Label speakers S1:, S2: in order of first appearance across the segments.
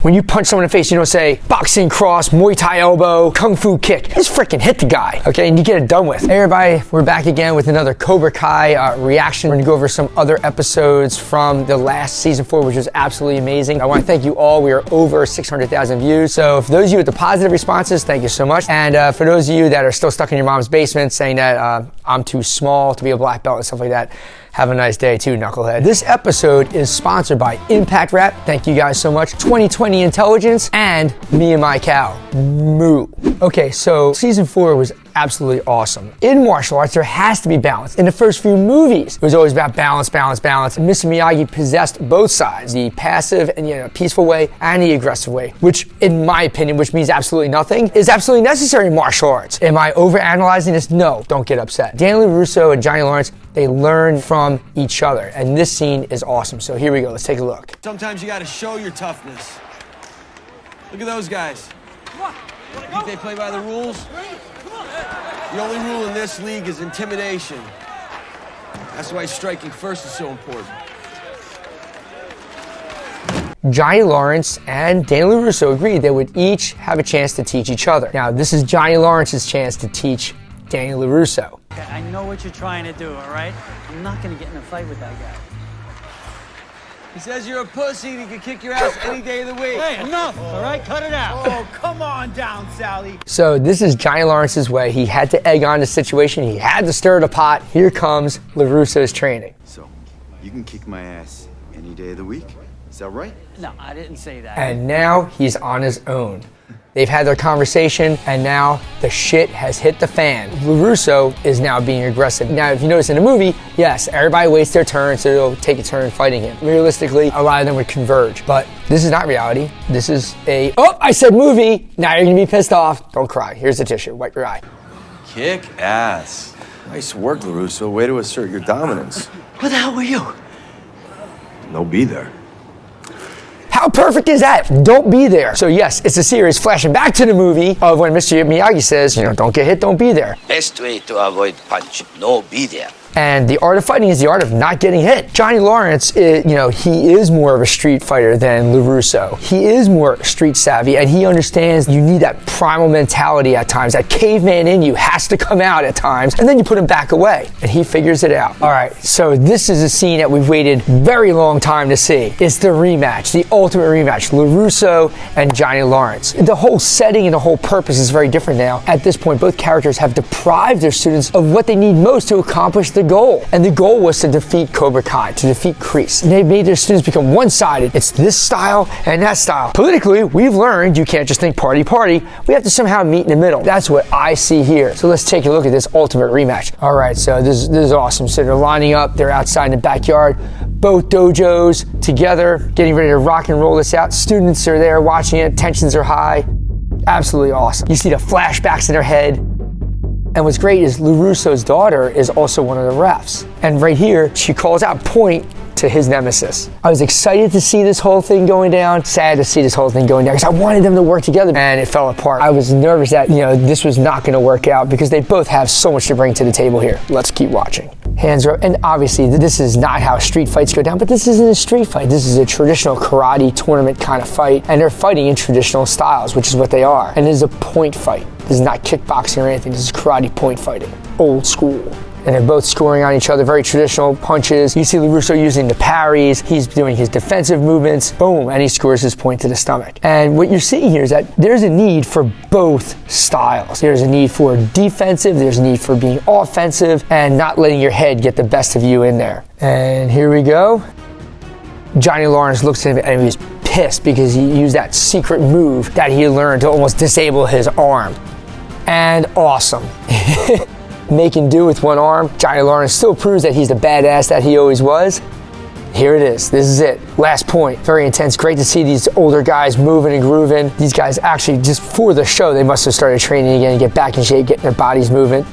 S1: When you punch someone in the face, you don't say boxing cross, Muay Thai elbow, Kung Fu kick. Just freaking hit the guy, okay? And you get it done with. Hey everybody, we're back again with another Cobra Kai reaction. We're gonna go over some other episodes from the last season 4, which was absolutely amazing. I wanna thank you all. We are over 600,000 views. So for those of you with the positive responses, thank you so much. And for those of you that are still stuck in your mom's basement saying that I'm too small to be a black belt and stuff like that, have a nice day too, knucklehead. This episode is sponsored by Impact Rap. Thank you guys so much. 2020 Intelligence and Me and My Cow. Moo. Okay, so season 4 was absolutely awesome. In martial arts, there has to be balance. In the first few movies, it was always about balance, balance, balance. And Mr. Miyagi possessed both sides, the passive and peaceful way and the aggressive way, which in my opinion, which means absolutely nothing, is absolutely necessary in martial arts. Am I overanalyzing this? No, don't get upset. Laruso and Johnny Lawrence, they learn from each other. And this scene is awesome. So here we go, let's take a look.
S2: Sometimes you gotta show your toughness. Look at those guys. You think they play by the rules? The only rule in this league is intimidation. That's why striking first is so important.
S1: Johnny Lawrence and Laruso agreed they would each have a chance to teach each other. Now, this is Johnny Lawrence's chance to teach Laruso.
S3: Okay, I know what you're trying to do, all right? I'm not gonna get in a fight with that guy.
S2: He says you're a pussy and he can kick your ass any day of the week.
S3: Hey, enough, all right? Cut it out.
S4: Oh, come on down, Sally.
S1: So this is Johnny Lawrence's way. He had to egg on the situation. He had to stir the pot. Here comes Laruso's training.
S5: So, you can kick my ass any day of the week? Is that right?
S3: No, I didn't say that.
S1: And now he's on his own. They've had their conversation, and now the shit has hit the fan. Laruso is now being aggressive. Now, if you notice in the movie, yes, everybody waits their turn, so they'll take a turn fighting him. Realistically, a lot of them would converge, but this is not reality. This is I said movie. Now you're gonna be pissed off. Don't cry. Here's the tissue. Wipe your eye.
S6: Kick ass. Nice work, Laruso. Way to assert your dominance.
S3: Where the hell were you?
S6: No be there.
S1: How perfect is that? Don't be there. So yes, it's a series flashing back to the movie of when Mr. Miyagi says, don't get hit, don't be there.
S7: Best way to avoid punch, no be there.
S1: And the art of fighting is the art of not getting hit. Johnny Lawrence, he is more of a street fighter than Laruso. He is more street savvy, and he understands you need that primal mentality at times. That caveman in you has to come out at times, and then you put him back away, and he figures it out. All right, so this is a scene that we've waited very long time to see. It's the rematch, the ultimate rematch, Laruso and Johnny Lawrence. The whole setting and the whole purpose is very different now. At this point, both characters have deprived their students of what they need most to accomplish the goal. And the goal was to defeat Cobra Kai, to defeat Kreese. And they made their students become one-sided. It's this style and that style. Politically, we've learned you can't just think party, party. We have to somehow meet in the middle. That's what I see here. So let's take a look at this ultimate rematch. All right, so this is awesome. So they're lining up. They're outside in the backyard. Both dojos together, getting ready to rock and roll this out. Students are there watching it. Tensions are high. Absolutely awesome. You see the flashbacks in their head. And what's great is Laruso's daughter is also one of the refs. And right here, she calls out point to his nemesis. I was excited to see this whole thing going down, sad to see this whole thing going down, because I wanted them to work together, and it fell apart. I was nervous that, this was not gonna work out because they both have so much to bring to the table here. Let's keep watching. Hands are, and obviously this is not how street fights go down, but this isn't a street fight. This is a traditional karate tournament kind of fight, and they're fighting in traditional styles, which is what they are. And it is a point fight. This is not kickboxing or anything. This is karate point fighting, old school. And they're both scoring on each other, very traditional punches. You see Laruso using the parries. He's doing his defensive movements. Boom, and he scores his point to the stomach. And what you're seeing here is that there's a need for both styles. There's a need for defensive, there's a need for being offensive, and not letting your head get the best of you in there. And here we go. Johnny Lawrence looks at him and he's pissed because he used that secret move that he learned to almost disable his arm. And awesome. Making do with one arm. Johnny Lawrence still proves that he's the badass that he always was. Here it is. This is it. Last point. Very intense. Great to see these older guys moving and grooving. These guys actually, just for the show, they must have started training again and get back in shape, getting their bodies moving.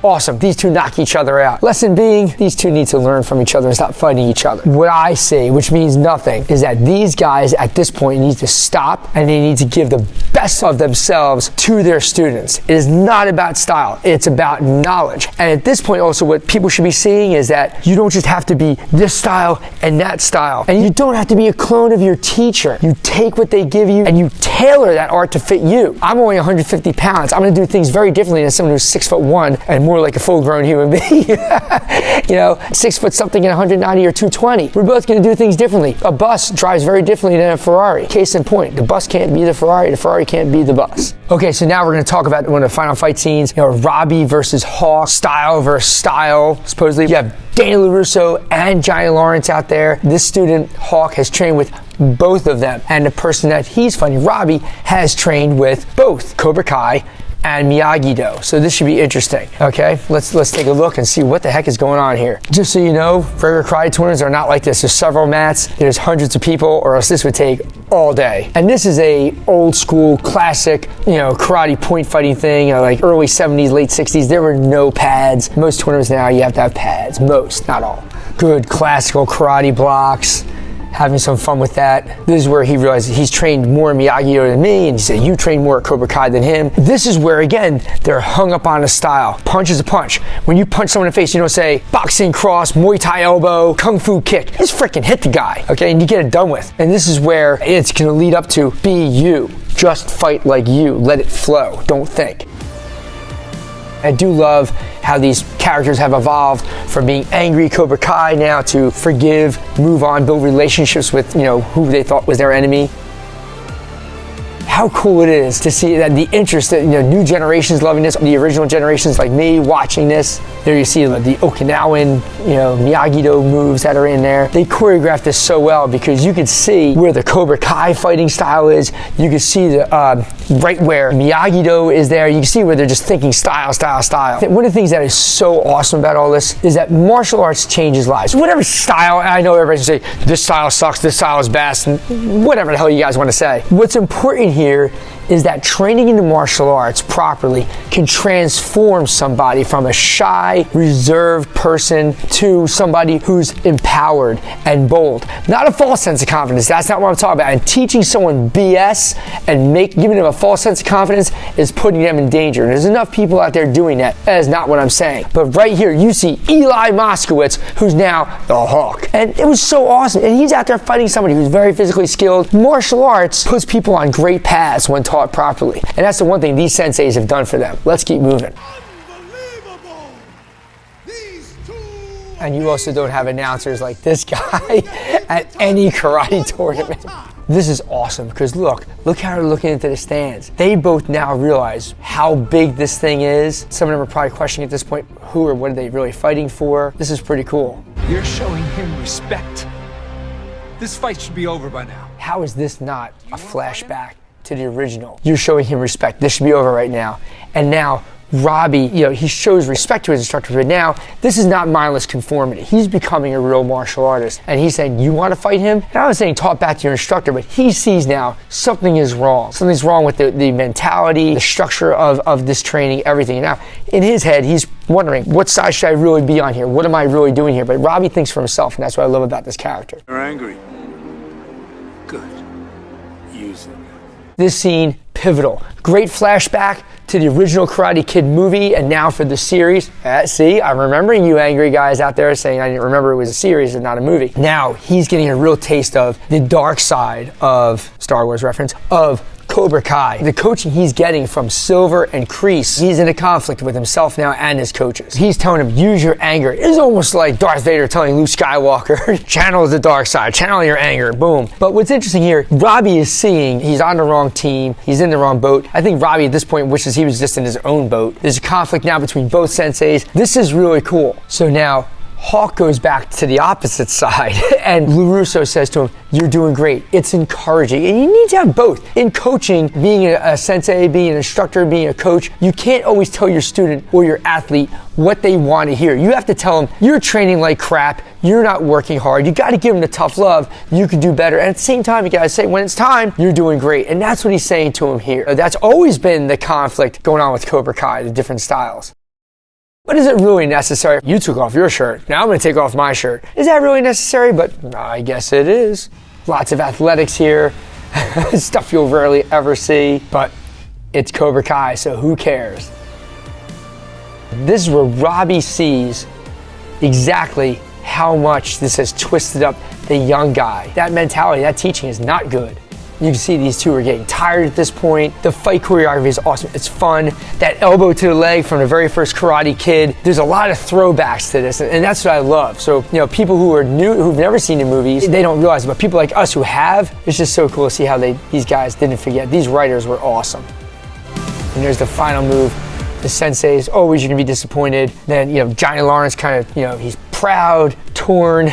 S1: Awesome. These two knock each other out. Lesson being, these two need to learn from each other and stop fighting each other. What I say, which means nothing, is that these guys at this point need to stop and they need to give the best of themselves to their students. It is not about style. It's about knowledge. And at this point also what people should be seeing is that you don't just have to be this style and that style. And you don't have to be a clone of your teacher. You take what they give you and you tailor that art to fit you. I'm only 150 pounds. I'm gonna do things very differently than someone who's 6'1" and more like a full-grown human being. You know, 6 foot something and 190 or 220. We're both gonna do things differently. A bus drives very differently than a Ferrari. Case in point, the bus can't be the Ferrari can't be the bus. Okay, so now we're gonna talk about one of the final fight scenes, you know, Robbie versus Hawk, style versus style. Supposedly you have Danny Laruso and Johnny Lawrence out there. This student, Hawk, has trained with both of them. And the person that he's fighting, Robbie, has trained with both Cobra Kai and Miyagi-Do. So this should be interesting. Okay, let's take a look and see what the heck is going on here. Just so you know, regular karate tournaments are not like this. There's several mats, there's hundreds of people, or else this would take all day. And this is a old school, classic, you know, karate point fighting thing, like early 70s, late 60s. There were no pads. Most tournaments now, you have to have pads. Most, not all. Good classical karate blocks. Having some fun with that. This is where he realized he's trained more Miyagi-Do than me, and he said, you train more at Cobra Kai than him. This is where, again, they're hung up on a style. Punch is a punch. When you punch someone in the face, you don't say, boxing cross, Muay Thai elbow, Kung Fu kick. Just freaking hit the guy, okay, and you get it done with. And this is where it's gonna lead up to, be you. Just fight like you. Let it flow. Don't think. I do love how these characters have evolved from being angry Cobra Kai now to forgive, move on, build relationships with, you know, who they thought was their enemy. How cool it is to see that the interest that, you know, new generations loving this, the original generations like me watching this. There you see the Okinawan, you know, Miyagi-Do moves that are in there. They choreographed this so well because you could see where the Cobra Kai fighting style is. You can see the right where Miyagi-Do is there. You can see where they're just thinking style, style, style. One of the things that is so awesome about all this is that martial arts changes lives. Whatever style, I know everybody's gonna say, this style sucks, this style is best, and whatever the hell you guys want to say. What's important here is that training in the martial arts properly can transform somebody from a shy, reserved person to somebody who's empowered and bold. Not a false sense of confidence, that's not what I'm talking about. And teaching someone BS and giving them a false sense of confidence is putting them in danger. And there's enough people out there doing that. That is not what I'm saying. But right here, you see Eli Moskowitz, who's now the Hawk. And it was so awesome. And he's out there fighting somebody who's very physically skilled. Martial arts puts people on great paths when taught properly. And that's the one thing these senseis have done for them. Let's keep moving. And you also don't have announcers like this guy at any karate tournament. This is awesome because look how they're looking into the stands. They both now realize how big this thing is. Some of them are probably questioning at this point, who or what are they really fighting for? This is pretty cool.
S8: You're showing him respect. This fight should be over by now.
S1: How is this not a flashback to the original? You're showing him respect. This should be over right now. And now Robbie, you know, he shows respect to his instructor, but now this is not mindless conformity. He's becoming a real martial artist. And he's saying, you want to fight him? And I was saying talk back to your instructor, but he sees now something is wrong. Something's wrong with the mentality, the structure of this training, everything. Now, in his head, he's wondering, what side should I really be on here? What am I really doing here? But Robbie thinks for himself, and that's what I love about this character.
S5: You're angry.
S8: Good. Use it.
S1: This scene, pivotal. Great flashback to the original Karate Kid movie and now for the series. See, I'm remembering you angry guys out there saying I didn't remember it was a series and not a movie. Now he's getting a real taste of the dark side of, Star Wars reference, of Cobra Kai. The coaching he's getting from Silver and Kreese, he's in a conflict with himself now and his coaches. He's telling him, use your anger. It's almost like Darth Vader telling Luke Skywalker, channel the dark side, channel your anger, boom. But what's interesting here, Robbie is seeing he's on the wrong team, he's in the wrong boat. I think Robbie at this point wishes he was just in his own boat. There's a conflict now between both senseis. This is really cool. So now, Hawk goes back to the opposite side and Laruso says to him, you're doing great. It's encouraging. And you need to have both. In coaching, being a sensei, being an instructor, being a coach, you can't always tell your student or your athlete what they want to hear. You have to tell them, you're training like crap, you're not working hard, you got to give them the tough love, you can do better. And at the same time, you got to say, when it's time, you're doing great. And that's what he's saying to him here. That's always been the conflict going on with Cobra Kai, the different styles. But is it really necessary? You took off your shirt. Now I'm going to take off my shirt. Is that really necessary? But I guess it is. Lots of athletics here. Stuff you'll rarely ever see. But it's Cobra Kai, so who cares? This is where Robbie sees exactly how much this has twisted up the young guy. That mentality, that teaching is not good. You can see these two are getting tired at this point. The fight choreography is awesome. It's fun. That elbow to the leg from the very first Karate Kid. There's a lot of throwbacks to this, and that's what I love. So, you know, people who are new, who've never seen the movies, they don't realize it, but people like us who have, it's just so cool to see how these guys didn't forget. These writers were awesome. And there's the final move. The sensei's always going to be disappointed. Then, you know, Johnny Lawrence kind of, you know, he's proud, torn.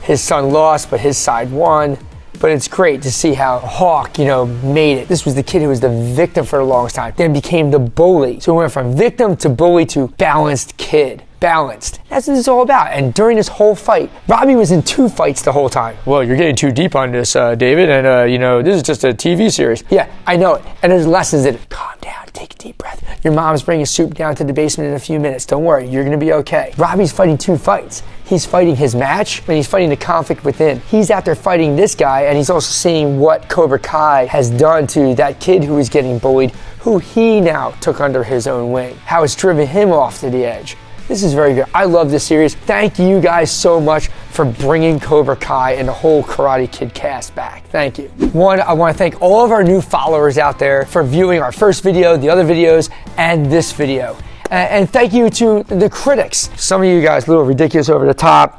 S1: His son lost, but his side won. But it's great to see how Hawk, you know, made it. This was the kid who was the victim for the longest time, then became the bully. So we went from victim to bully to balanced kid. Balanced. That's what this is all about. And during this whole fight, Robbie was in 2 fights the whole time. Well, you're getting too deep on this, David, and you know, this is just a TV series. Yeah, I know it. And there's lessons in it. Calm down, take a deep breath. Your mom's bringing soup down to the basement in a few minutes. Don't worry, you're gonna be okay. Robbie's fighting 2 fights. He's fighting his match, and he's fighting the conflict within. He's out there fighting this guy, and he's also seeing what Cobra Kai has done to that kid who was getting bullied, who he now took under his own wing. How it's driven him off to the edge. This is very good. I love this series. Thank you guys so much for bringing Cobra Kai and the whole Karate Kid cast back. Thank you. One, I want to thank all of our new followers out there for viewing our first video, the other videos, and this video. And thank you to the critics. Some of you guys a little ridiculous over the top,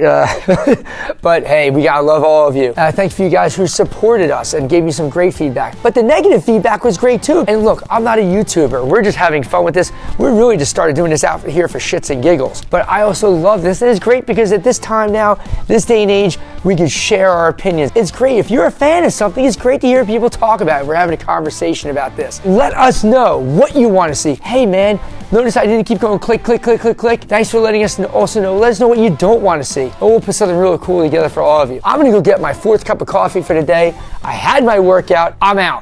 S1: but hey, we gotta love all of you. Thank you for you guys who supported us and gave me some great feedback. But the negative feedback was great too. And look, I'm not a YouTuber. We're just having fun with this. We really just started doing this out here for shits and giggles. But I also love this, and it's great because at this time now, this day and age, we can share our opinions. It's great. If you're a fan of something, it's great to hear people talk about it. We're having a conversation about this. Let us know what you want to see. Hey man, notice I didn't keep going click, click, click, click, click. Thanks for letting us also know. Let us know what you don't want to see. And we'll put something really cool together for all of you. I'm gonna go get my 4th cup of coffee for the day. I had my workout. I'm out.